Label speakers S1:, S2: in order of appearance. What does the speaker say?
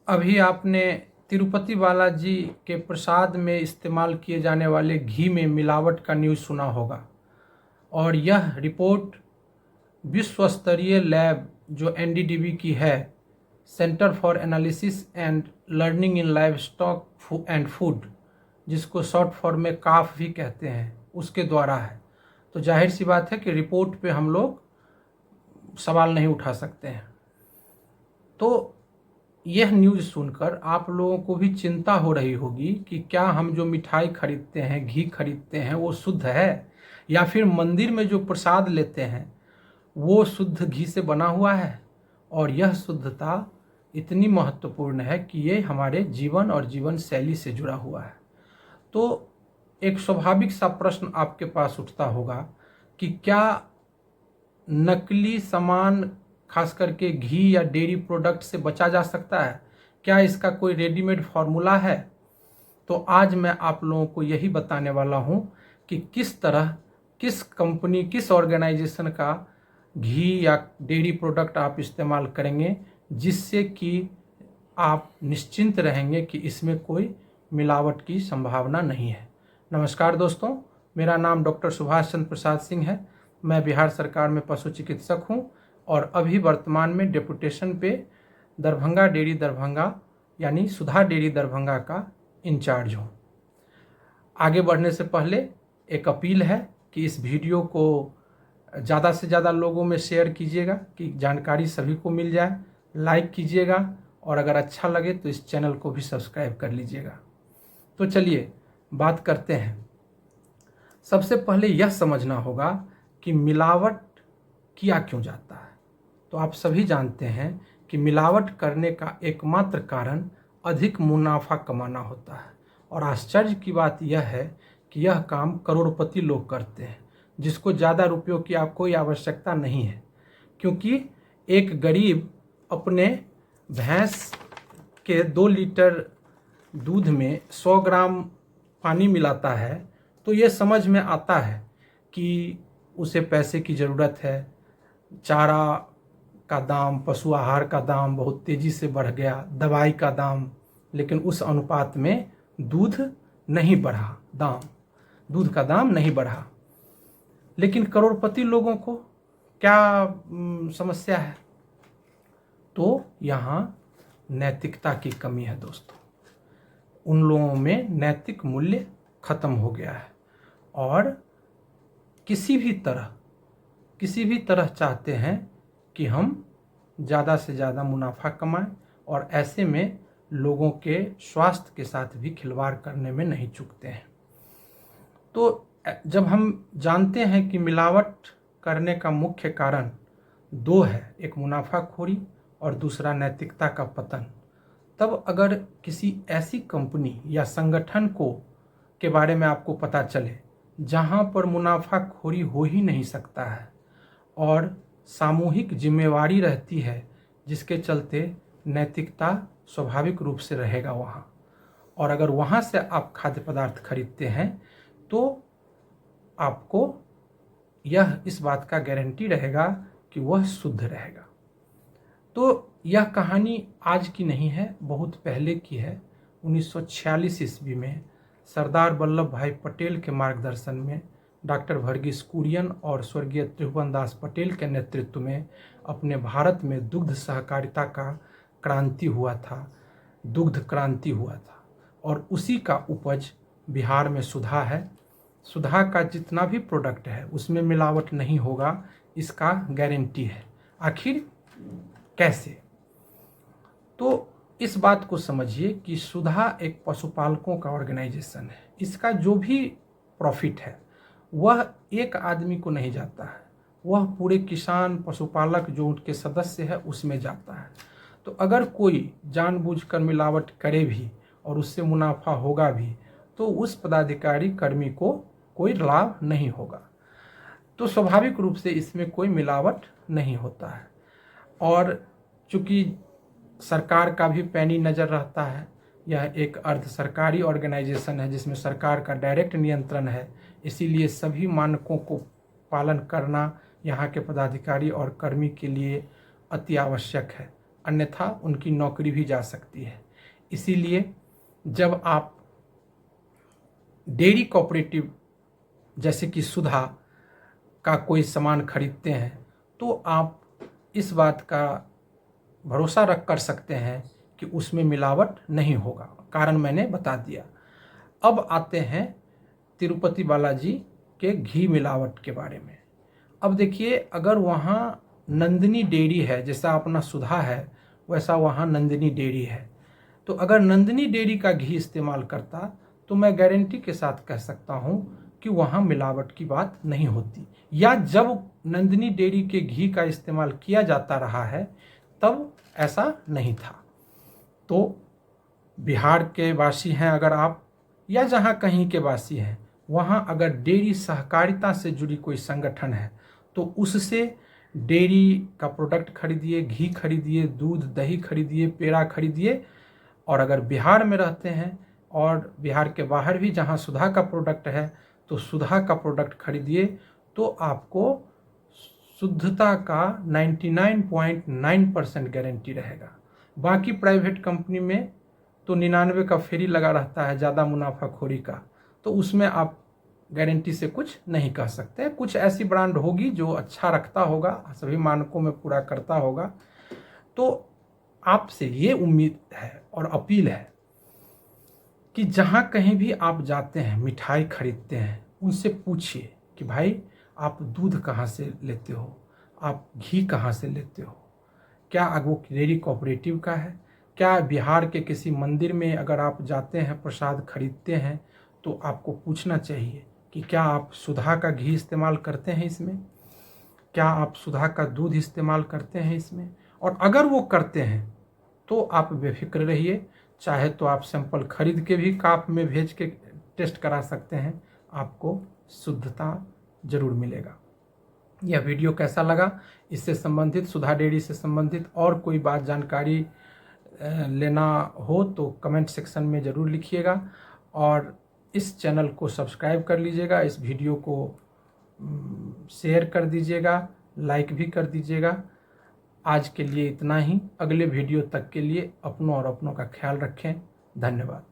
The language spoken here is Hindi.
S1: अभी आपने तिरुपति बालाजी के प्रसाद में इस्तेमाल किए जाने वाले घी में मिलावट का न्यूज़ सुना होगा। और यह रिपोर्ट विश्व स्तरीय लैब जो एनडीडीबी की है, centre for analysis and learning in livestock and food, जिसको शॉर्ट फॉर्म में काफ भी कहते हैं, उसके द्वारा है। तो जाहिर सी बात है कि रिपोर्ट पे हम लोग सवाल नहीं उठा सकते हैं। तो यह न्यूज़ सुनकर आप लोगों को भी चिंता हो रही होगी कि क्या हम जो मिठाई खरीदते हैं, घी खरीदते हैं, वो शुद्ध है, या फिर मंदिर में जो प्रसाद लेते हैं वो शुद्ध घी से बना हुआ है। और यह शुद्धता इतनी महत्वपूर्ण है कि ये हमारे जीवन और जीवन शैली से जुड़ा हुआ है। तो एक स्वाभाविक सा प्रश्न आपके पास उठता होगा कि क्या नकली सामान, खास करके घी या डेयरी प्रोडक्ट से बचा जा सकता है? क्या इसका कोई रेडीमेड फार्मूला है? तो आज मैं आप लोगों को यही बताने वाला हूं कि किस तरह, किस कंपनी, किस ऑर्गेनाइजेशन का घी या डेयरी प्रोडक्ट आप इस्तेमाल करेंगे जिससे कि आप निश्चिंत रहेंगे कि इसमें कोई मिलावट की संभावना नहीं है। नमस्कार दोस्तों, मेरा नाम डॉक्टर सुभाष चंद्र प्रसाद सिंह है। मैं बिहार सरकार में पशु चिकित्सक हूं और अभी वर्तमान में डेपुटेशन पे दरभंगा डेयरी दरभंगा यानी सुधा डेयरी दरभंगा का इंचार्ज हूं। आगे बढ़ने से पहले एक अपील है कि इस वीडियो को ज़्यादा से ज़्यादा लोगों में शेयर कीजिएगा कि जानकारी सभी को मिल जाए। लाइक कीजिएगा और अगर अच्छा लगे तो इस चैनल को भी सब्सक्राइब कर लीजिएगा। तो चलिए बात करते हैं। सबसे पहले यह समझना होगा कि मिलावट किया क्यों जाता है। तो आप सभी जानते हैं कि मिलावट करने का एकमात्र कारण अधिक मुनाफा कमाना होता है। और आश्चर्य की बात यह है कि यह काम करोड़पति लोग करते हैं, जिसको ज़्यादा रुपयों की कोई आवश्यकता नहीं है। क्योंकि एक गरीब अपने भैंस के 2 लीटर दूध में 100 ग्राम पानी मिलाता है तो ये समझ में आता है कि उसे पैसे की ज़रूरत है, चारा का दाम, पशु आहार का दाम बहुत तेज़ी से बढ़ गया, दवाई का दाम, लेकिन उस अनुपात में दूध नहीं बढ़ा, दूध का दाम नहीं बढ़ा। लेकिन करोड़पति लोगों को क्या समस्या है? तो यहाँ नैतिकता की कमी है दोस्तों। उन लोगों में नैतिक मूल्य खत्म हो गया है और किसी भी तरह चाहते हैं कि हम ज़्यादा से ज़्यादा मुनाफा कमाएं और ऐसे में लोगों के स्वास्थ्य के साथ भी खिलवाड़ करने में नहीं चूकते हैं। तो जब हम जानते हैं कि मिलावट करने का मुख्य कारण 2 है, एक मुनाफाखोरी और दूसरा नैतिकता का पतन, तब अगर किसी ऐसी कंपनी या संगठन के बारे में आपको पता चले जहां पर मुनाफाखोरी हो ही नहीं सकता है और सामूहिक जिम्मेवारी रहती है, जिसके चलते नैतिकता स्वाभाविक रूप से रहेगा वहाँ, और अगर वहाँ से आप खाद्य पदार्थ खरीदते हैं तो आपको यह इस बात का गारंटी रहेगा कि वह शुद्ध रहेगा। तो यह कहानी आज की नहीं है, बहुत पहले की है। 1946 ईस्वी में सरदार वल्लभ भाई पटेल के मार्गदर्शन में डॉक्टर वर्गीस कुरियन और स्वर्गीय त्रिभुवन दास पटेल के नेतृत्व में अपने भारत में दुग्ध सहकारिता का क्रांति हुआ था, दुग्ध क्रांति हुआ था। और उसी का उपज बिहार में सुधा है। सुधा का जितना भी प्रोडक्ट है उसमें मिलावट नहीं होगा, इसका गारंटी है। आखिर कैसे? तो इस बात को समझिए कि सुधा एक पशुपालकों का ऑर्गेनाइजेशन है। इसका जो भी प्रॉफिट है वह एक आदमी को नहीं जाता है, वह पूरे किसान पशुपालक जो उनके सदस्य है उसमें जाता है। तो अगर कोई जानबूझकर मिलावट करे भी और उससे मुनाफा होगा भी तो उस पदाधिकारी कर्मी को कोई लाभ नहीं होगा। तो स्वाभाविक रूप से इसमें कोई मिलावट नहीं होता है। और चूँकि सरकार का भी पैनी नज़र रहता है, यह एक अर्ध सरकारी ऑर्गेनाइजेशन है जिसमें सरकार का डायरेक्ट नियंत्रण है, इसीलिए सभी मानकों को पालन करना यहाँ के पदाधिकारी और कर्मी के लिए अति आवश्यक है। अन्यथा उनकी नौकरी भी जा सकती है। इसीलिए जब आप डेयरी कोऑपरेटिव जैसे कि सुधा का कोई सामान खरीदते हैं तो आप इस बात का भरोसा रख कर सकते हैं कि उसमें मिलावट नहीं होगा। कारण मैंने बता दिया। अब आते हैं तिरुपति बालाजी के घी मिलावट के बारे में। अब देखिए, अगर वहाँ नंदिनी डेयरी है, जैसा अपना सुधा है वैसा वहाँ नंदिनी डेयरी है, तो अगर नंदिनी डेयरी का घी इस्तेमाल करता तो मैं गारंटी के साथ कह सकता हूँ कि वहाँ मिलावट की बात नहीं होती। या जब नंदिनी डेयरी के घी का इस्तेमाल किया जाता रहा है तब ऐसा नहीं था। तो बिहार के वासी हैं अगर आप, या जहाँ कहीं के वासी हैं, वहाँ अगर डेयरी सहकारिता से जुड़ी कोई संगठन है तो उससे डेयरी का प्रोडक्ट खरीदिए, घी खरीदिए, दूध दही खरीदिए, पेड़ा खरीदिए। और अगर बिहार में रहते हैं और बिहार के बाहर भी जहाँ सुधा का प्रोडक्ट है तो सुधा का प्रोडक्ट खरीदिए, तो आपको शुद्धता का 99.9% गारंटी रहेगा। बाकी प्राइवेट कंपनी में तो 99 का फेरी लगा रहता है ज़्यादा मुनाफाखोरी का, तो उसमें आप गारंटी से कुछ नहीं कह सकते। कुछ ऐसी ब्रांड होगी जो अच्छा रखता होगा, सभी मानकों में पूरा करता होगा। तो आपसे ये उम्मीद है और अपील है कि जहाँ कहीं भी आप जाते हैं, मिठाई खरीदते हैं, उनसे पूछिए कि भाई आप दूध कहाँ से लेते हो, आप घी कहाँ से लेते हो, क्या वो डेयरी कोऑपरेटिव का है, क्या बिहार के किसी मंदिर में अगर आप जाते हैं प्रसाद खरीदते हैं तो आपको पूछना चाहिए कि क्या आप सुधा का घी इस्तेमाल करते हैं इसमें, क्या आप सुधा का दूध इस्तेमाल करते हैं इसमें। और अगर वो करते हैं तो आप बेफिक्र रहिए, चाहे तो आप सैंपल खरीद के भी काप में भेज के टेस्ट करा सकते हैं, आपको शुद्धता जरूर मिलेगा। यह वीडियो कैसा लगा, इससे संबंधित, सुधा डेयरी से संबंधित और कोई बात जानकारी लेना हो तो कमेंट सेक्शन में ज़रूर लिखिएगा और इस चैनल को सब्सक्राइब कर लीजिएगा, इस वीडियो को शेयर कर दीजिएगा, लाइक भी कर दीजिएगा। आज के लिए इतना ही। अगले वीडियो तक के लिए अपनों और अपनों का ख्याल रखें। धन्यवाद।